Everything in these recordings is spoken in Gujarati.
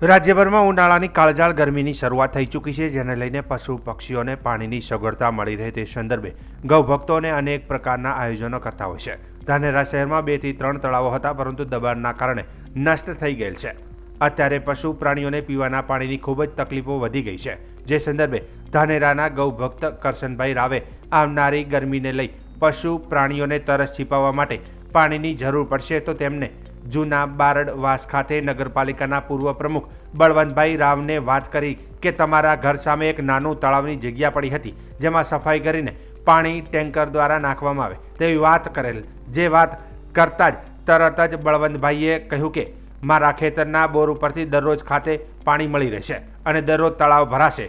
રાજ્યભરમાં ઉનાળાની કાળઝાળ ગરમીની શરૂઆત થઈ ચૂકી છે, જેને લઈને પશુ પક્ષીઓને પાણીની સગવડતા મળી રહે તે સંદર્ભે ગૌભક્તોને અનેક પ્રકારના આયોજનો કરતા હોય છે. ધાનેરા શહેરમાં 2 થી 3 તળાવો હતા, પરંતુ દબાણના કારણે નષ્ટ થઈ ગયેલ છે. અત્યારે પશુ પ્રાણીઓને પીવાના પાણીની ખૂબ જ તકલીફો વધી ગઈ છે, જે સંદર્ભે ધાનેરાના ગૌભક્ત કરશનભાઈ રાવે આવનારી ગરમીને લઈ પશુ પ્રાણીઓને તરસ છીપાવવા માટે પાણીની જરૂર પડશે, તો તેમને જૂના બારડવાસ ખાતે નગરપાલિકાના પૂર્વ પ્રમુખ બળવંતભાઈ રાવને વાત કરી કે તમારા ઘર સામે એક નાનું તળાવની જગ્યા પડી હતી, જેમાં સફાઈ કરીને પાણી ટેન્કર દ્વારા નાખવામાં આવે તેવી વાત કરેલ. જે વાત કરતા જ તરત જ બળવંતભાઈએ કહ્યું કે મારા ખેતરના બોર ઉપરથી દરરોજ ખાતે પાણી મળી રહેશે અને દરરોજ તળાવ ભરાશે,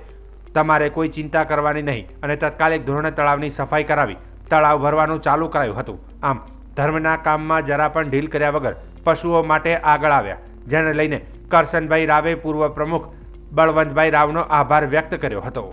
તમારે કોઈ ચિંતા કરવાની નહીં. અને તાત્કાલિક ધોરણે તળાવની સફાઈ કરાવી તળાવ ભરવાનું ચાલુ કરાયું હતું. આમ ધર્મના કામમાં જરા પણ ઢીલ કર્યા વગર પશુઓ માટે આગળ આવ્યા, જેને લઈને કરશનભાઈ રાવે પૂર્વ પ્રમુખ બળવંતભાઈ રાવનો આભાર વ્યક્ત કર્યો હતો.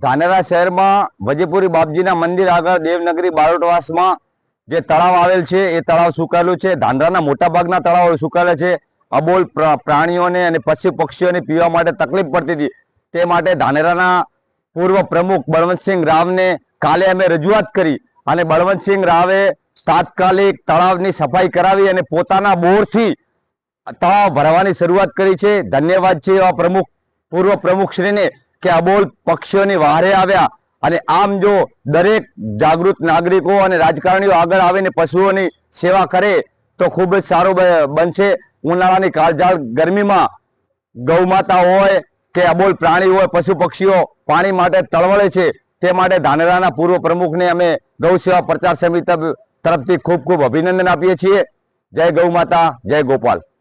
ધાનેરા શહેરમાં વજીપુરી બાપજીના મંદિર આગળ દેવનગરી બારોટવાસમાં જે તળાવ આવેલ છે એ તળાવ સુકાયેલું છે. ધાનેરાના મોટાભાગના તળાવો સુકાયેલા છે. અબોલ પ્રાણીઓને અને પશુ પક્ષીઓને પીવા માટે તકલીફ પડતી હતી. તે માટે ધાનેરાના પૂર્વ પ્રમુખ બળવંતસિંહ રાવને કાલે અમે રજૂઆત કરી અને બળવંતસિંહ રાવે તાત્કાલિક તળાવની સફાઈ કરાવી અને પોતાના બોરથી તળાવ ભરવાની શરૂઆત કરી છે. ધન્યવાદ છે એવા પૂર્વ પ્રમુખશ્રીને કે અબોલ પક્ષીઓની વહારે આવ્યા. અને આમ જો દરેક જાગૃત નાગરિકો અને રાજકારણીઓ આગળ આવીને પશુઓની સેવા કરે તો ખૂબ જ સારું બનશે. ઉનાળાની કાળઝાળ ગરમીમાં ગૌમાતા હોય કે અબોલ પ્રાણી હોય, પશુ પક્ષીઓ પાણી માટે તળવળે છે. તે માટે ધાનેરાના પૂર્વ પ્રમુખને અમે ગૌ સેવા પ્રચાર સમિતિ તરફથી ખૂબ ખૂબ અભિનંદન આપીએ છીએ. જય ગૌ માતા, જય ગોપાલ.